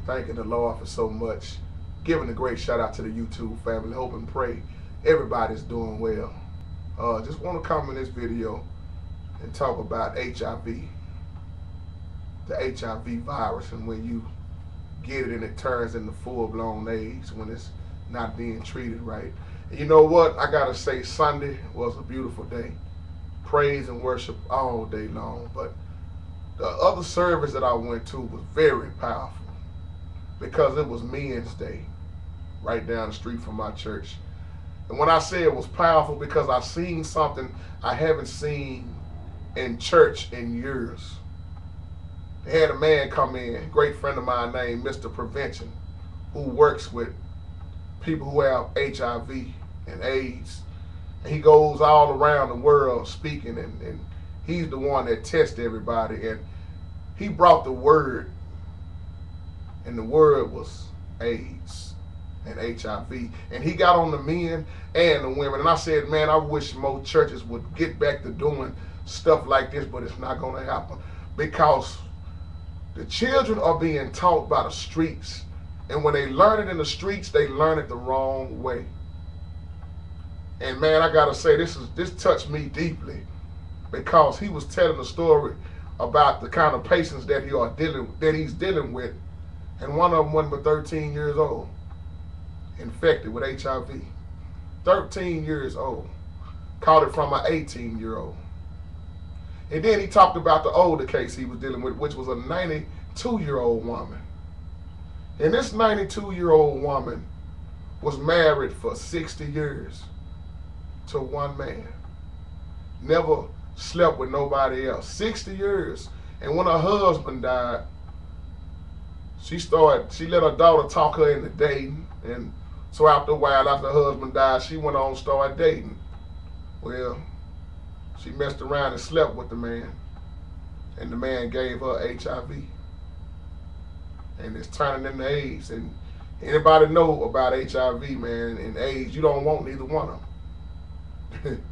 thanking the Lord for so much. Giving a great shout out to the YouTube family. Hope and pray everybody's doing well. Just want to come in this video and talk about HIV, the HIV virus, and when you get it and it turns into full-blown AIDS when it's not being treated right. And you know what? I gotta say, Sunday was a beautiful day. Praise and worship all day long. But the other service that I went to was very powerful because it was Men's Day right down the street from my church. And when I say it was powerful, because I seen something I haven't seen in church in years. They had a man come in, a great friend of mine named Mr. Prevention, who works with people who have HIV and AIDS. And he goes all around the world speaking, and he's the one that tests everybody. And he brought the word, and the word was AIDS and HIV. And he got on the men and the women. And I said, man, I wish more churches would get back to doing stuff like this, but it's not going to happen because the children are being taught by the streets. And when they learn it in the streets, they learn it the wrong way. And man, I gotta say, this touched me deeply because he was telling a story about the kind of patients that he's dealing with, and one of them wasn't but 13 years old, infected with HIV. 13 years old, caught it from an 18-year-old. And then he talked about the older case he was dealing with, which was a 92-year-old woman. And this 92-year-old woman was married for 60 years to one man. Never slept with nobody else. 60 years. And when her husband died, she let her daughter talk her into dating. And so after a while, after her husband died, she went on and started dating. Well, she messed around and slept with the man. And the man gave her HIV. And it's turning into AIDS. And anybody know about HIV, man, and AIDS, you don't want neither one of them.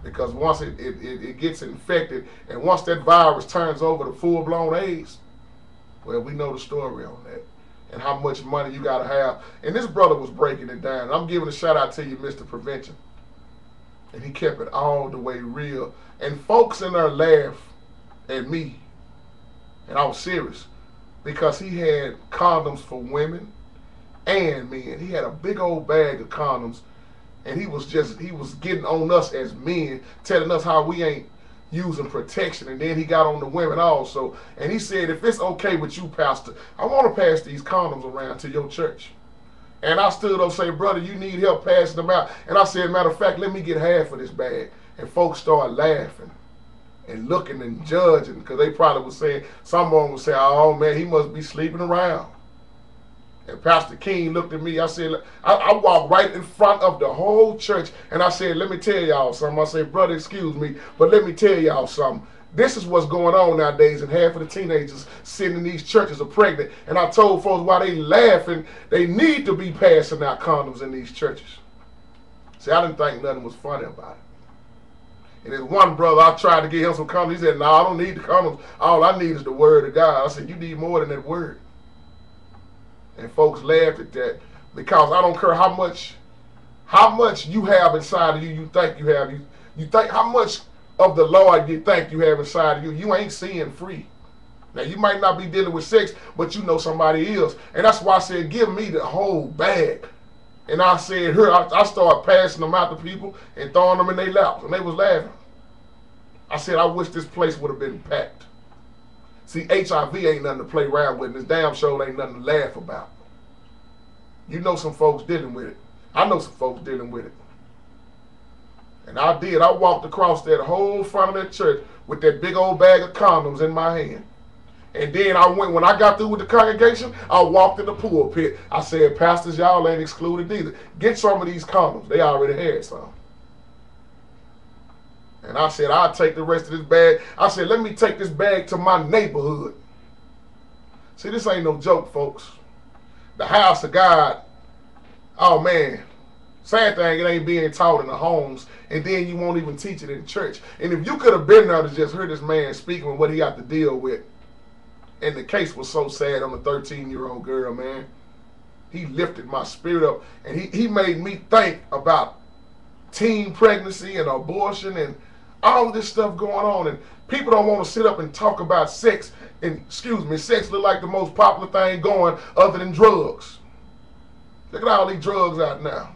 Because once it gets infected, and once that virus turns over to full-blown AIDS, well, we know the story on that and how much money you got to have. And this brother was breaking it down. And I'm giving a shout out to you, Mr. Prevention. And he kept it all the way real. And folks in there laughed at me. And I was serious because he had condoms for women and men. He had a big old bag of condoms. And he was getting on us as men, telling us how we ain't using protection. And then he got on the women also. And he said, if it's okay with you, Pastor, I want to pass these condoms around to your church. And I stood up and said, brother, you need help passing them out. And I said, matter of fact, let me get half of this bag. And folks started laughing and looking and judging because they probably was saying, some of them would say, oh man, he must be sleeping around. And Pastor King looked at me. I said, I walked right in front of the whole church. And I said, let me tell y'all something. I said, brother, excuse me, but let me tell y'all something. This is what's going on nowadays. And half of the teenagers sitting in these churches are pregnant. And I told folks while they laughing, they need to be passing out condoms in these churches. See, I didn't think nothing was funny about it. And there's one brother, I tried to get him some condoms. He said, no, I don't need the condoms. All I need is the word of God. I said, you need more than that word. And folks laughed at that because I don't care how much you have inside of you, you think you have. You think how much of the Lord you think you have inside of you. You ain't seeing free. Now, you might not be dealing with sex, but you know somebody is. And that's why I said, give me the whole bag. And I said, here, I started passing them out to people and throwing them in their laps. And they was laughing. I said, I wish this place would have been packed. See, HIV ain't nothing to play around with, and this damn show ain't nothing to laugh about. You know some folks dealing with it. I know some folks dealing with it. And I did. I walked across that whole front of that church with that big old bag of condoms in my hand. And then when I got through with the congregation, I walked in the pulpit. I said, pastors, y'all ain't excluded either. Get some of these condoms. They already had some. And I said, I'll take the rest of this bag. I said, let me take this bag to my neighborhood. See, this ain't no joke, folks. The house of God, oh man, sad thing, it ain't being taught in the homes, and then you won't even teach it in church. And if you could have been there to just hear this man speaking with what he got to deal with, And the case was so sad on the 13-year-old girl, man. He lifted my spirit up, and he made me think about teen pregnancy and abortion and all of this stuff going on. And people don't want to sit up and talk about sex. And excuse me, sex look like the most popular thing going other than drugs. Look at all these drugs out now.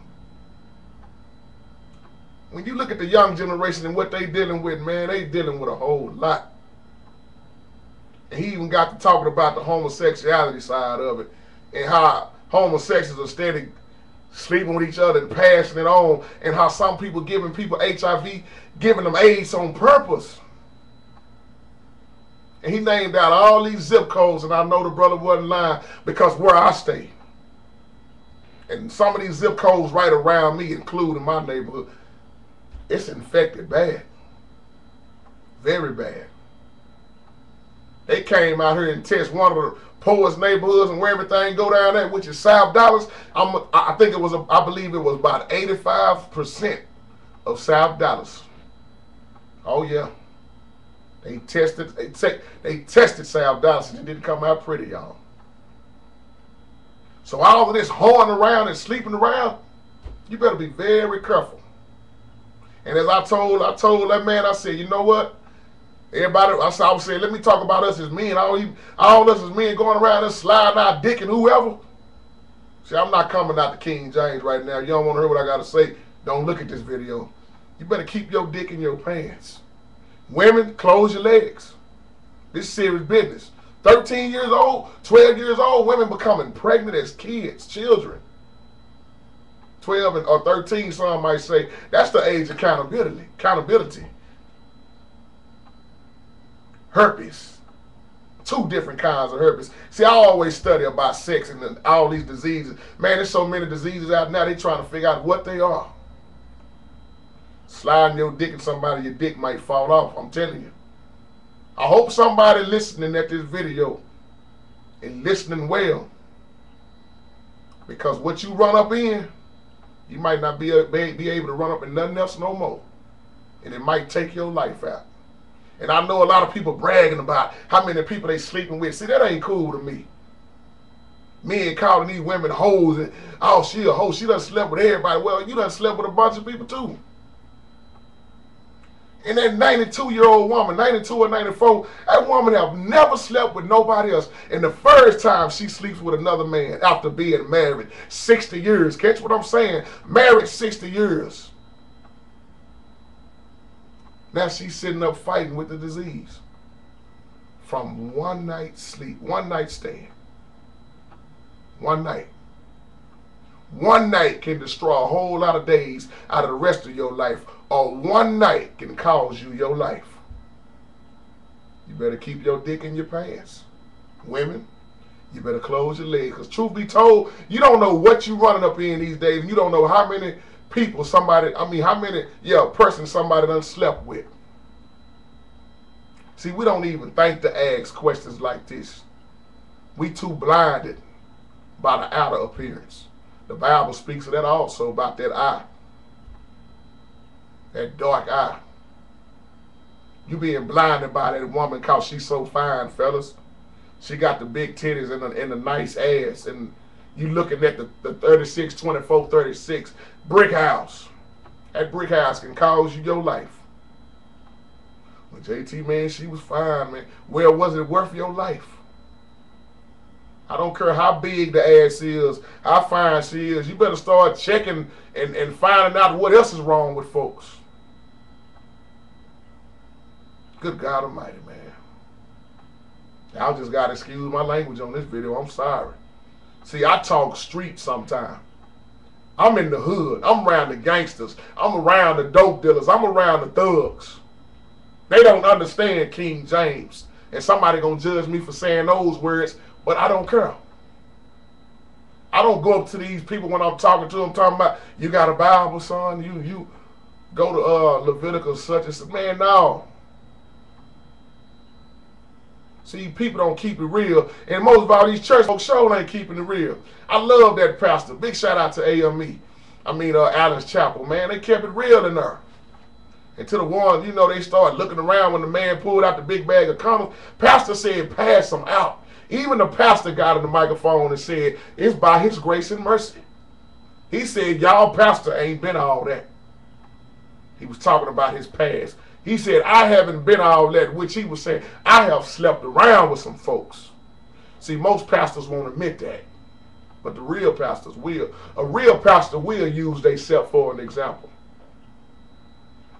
When you look at the young generation and what they dealing with, man, they dealing with a whole lot. And he even got to talking about the homosexuality side of it and how homosexuals are steady sleeping with each other and passing it on, and how some people giving people HIV, giving them AIDS on purpose. And he named out all these zip codes, and I know the brother wasn't lying because where I stay. And some of these zip codes right around me, including my neighborhood, it's infected bad. Very bad. They came out here and tested one of the poorest neighborhoods and where everything go down there, which is South Dallas. I think it was, I believe it was about 85% of South Dallas. Oh yeah. They tested South Dallas and it didn't come out pretty, y'all. So all of this hoeing around and sleeping around, you better be very careful. And as I told that man, I said, you know what? Everybody, I was saying, let me talk about us as men. All us as men going around and sliding our dick and whoever. See, I'm not coming out to King James right now. You don't want to hear what I got to say. Don't look at this video. You better keep your dick in your pants. Women, close your legs. This is serious business. 13 years old, 12 years old, women becoming pregnant as kids, children. 12 or 13, some might say, that's the age of accountability. Herpes. 2 different kinds of herpes. See, I always study about sex and all these diseases. Man, there's so many diseases out now, they trying to figure out what they are. Sliding your dick in somebody, your dick might fall off, I'm telling you. I hope somebody listening at this video and listening well. Because what you run up in, you might not be able to run up in nothing else no more. And it might take your life out. And I know a lot of people bragging about how many people they sleeping with. See, that ain't cool to me. Men calling these women hoes and, oh, she a hoe, she done slept with everybody. Well, you done slept with a bunch of people too. And that 92-year-old woman, 92 or 94, that woman have never slept with nobody else. And the first time she sleeps with another man after being married 60 years. Catch what I'm saying? Married 60 years. Now she's sitting up fighting with the disease. From one night sleep, one night stand. One night. One night can destroy a whole lot of days out of the rest of your life. Or one night can cause you your life. You better keep your dick in your pants. Women, you better close your legs. Because truth be told, you don't know what you running up in these days. And you don't know how many people person somebody done slept with. See, we don't even think to ask questions like this. We too blinded by the outer appearance. The Bible speaks of that also, about that eye. That dark eye. You being blinded by that woman because she's so fine, fellas. She got the big titties and the nice ass. And you looking at the 36, 24, 36 brick house. That brick house can cause you your life. But JT, man, she was fine, man. Well, was it worth your life? I don't care how big the ass is, how fine she is. You better start checking and finding out what else is wrong with folks. Good God Almighty, man. Y'all just got to excuse my language on this video. I'm sorry. See, I talk street sometimes. I'm in the hood. I'm around the gangsters. I'm around the dope dealers. I'm around the thugs. They don't understand King James. And somebody going to judge me for saying those words, but I don't care. I don't go up to these people when I'm talking to them, talking about, you got a Bible, son? You go to Leviticus such and such. Man, no. See, people don't keep it real. And most of all these church folks sure ain't keeping it real. I love that pastor. Big shout out to AME. Allen's Chapel, man. They kept it real in there. And to the ones, you know, they started looking around when the man pulled out the big bag of condoms. Pastor said, pass them out. Even the pastor got on the microphone and said, it's by his grace and mercy. He said, y'all pastor ain't been all that. He was talking about his past. He said, I haven't been all that, which he was saying, I have slept around with some folks. See, most pastors won't admit that. But the real pastors will. A real pastor will use themselves for an example.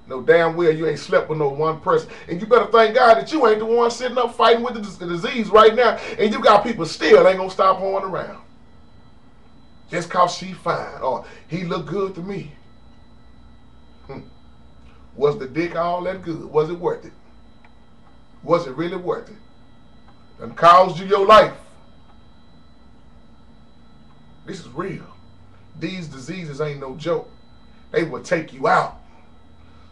No damn well you ain't slept with no one person. And you better thank God that you ain't the one sitting up fighting with the disease right now. And you got people still ain't going to stop hoeing around. Just because she fine or he look good to me. Was the dick all that good? Was it worth it? Was it really worth it? Done caused you your life. This is real. These diseases ain't no joke. They will take you out.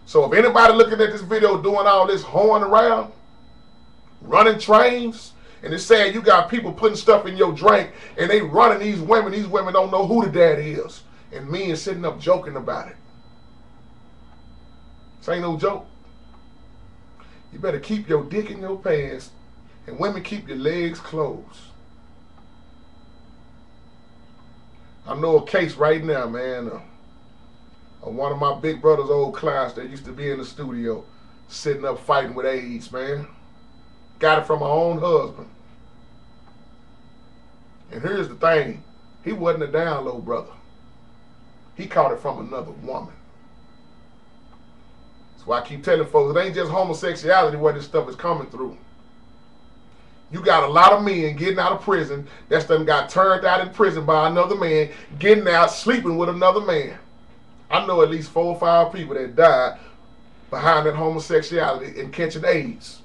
So if anybody looking at this video doing all this hoeing around, running trains, and it's saying you got people putting stuff in your drink and they running these women don't know who the daddy is. And men sitting up joking about it. This ain't no joke. You better keep your dick in your pants, and women keep your legs closed. I know a case right now, man, of one of my big brother's old clients that used to be in the studio sitting up fighting with AIDS, man. Got it from her own husband. And here's the thing. He wasn't a down low brother. He caught it from another woman. That's why I keep telling folks, it ain't just homosexuality where this stuff is coming through. You got a lot of men getting out of prison that's done got turned out in prison by another man, getting out, sleeping with another man. I know at least 4 or 5 people that died behind that homosexuality and catching AIDS.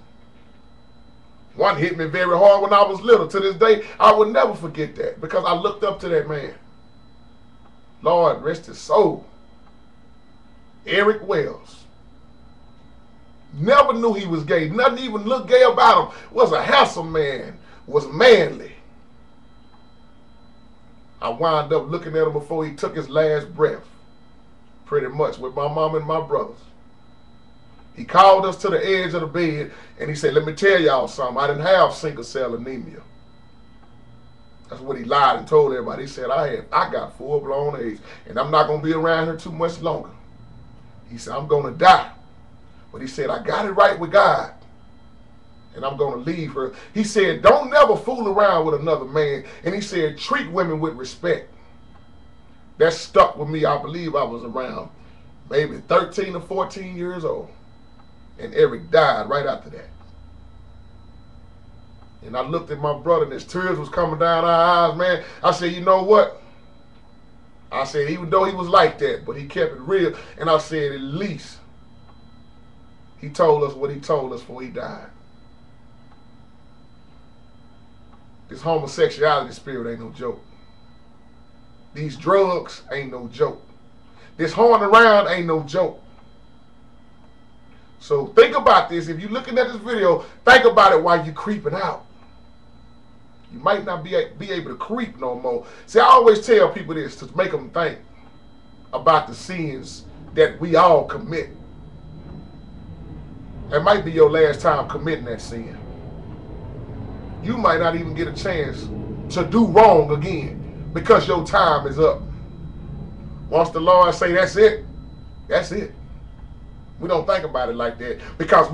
One hit me very hard when I was little. To this day, I will never forget that because I looked up to that man. Lord, rest his soul. Eric Wells. Never knew he was gay. Nothing even looked gay about him. Was a handsome man. Was manly. I wound up looking at him before he took his last breath. Pretty much with my mom and my brothers. He called us to the edge of the bed and he said, let me tell y'all something. I didn't have sickle cell anemia. That's what he lied and told everybody. He said, I got full-blown AIDS and I'm not going to be around here too much longer. He said, I'm going to die. But he said, I got it right with God. And I'm going to leave her. He said, don't never fool around with another man. And he said, treat women with respect. That stuck with me. I believe I was around maybe 13 or 14 years old. And Eric died right after that. And I looked at my brother and his tears was coming down our eyes, man. I said, you know what? I said, even though he was like that, but he kept it real. And I said, at least he told us what he told us before he died. This homosexuality spirit ain't no joke. These drugs ain't no joke. This hoeing around ain't no joke. So think about this. If you're looking at this video, think about it while you're creeping out. You might not be able to creep no more. See, I always tell people this to make them think about the sins that we all commit. It might be your last time committing that sin. You might not even get a chance to do wrong again because your time is up. Once the Lord say that's it, that's it. We don't think about it like that because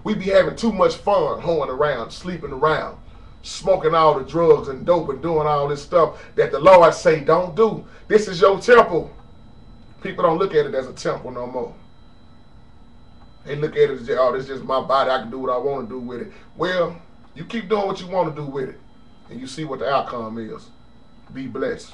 we be having too much fun hoeing around, sleeping around, smoking all the drugs and dope and doing all this stuff that the Lord say don't do. This is your temple. People don't look at it as a temple no more. They look at it as, oh, this is just my body. I can do what I want to do with it. Well, you keep doing what you want to do with it, and you see what the outcome is. Be blessed.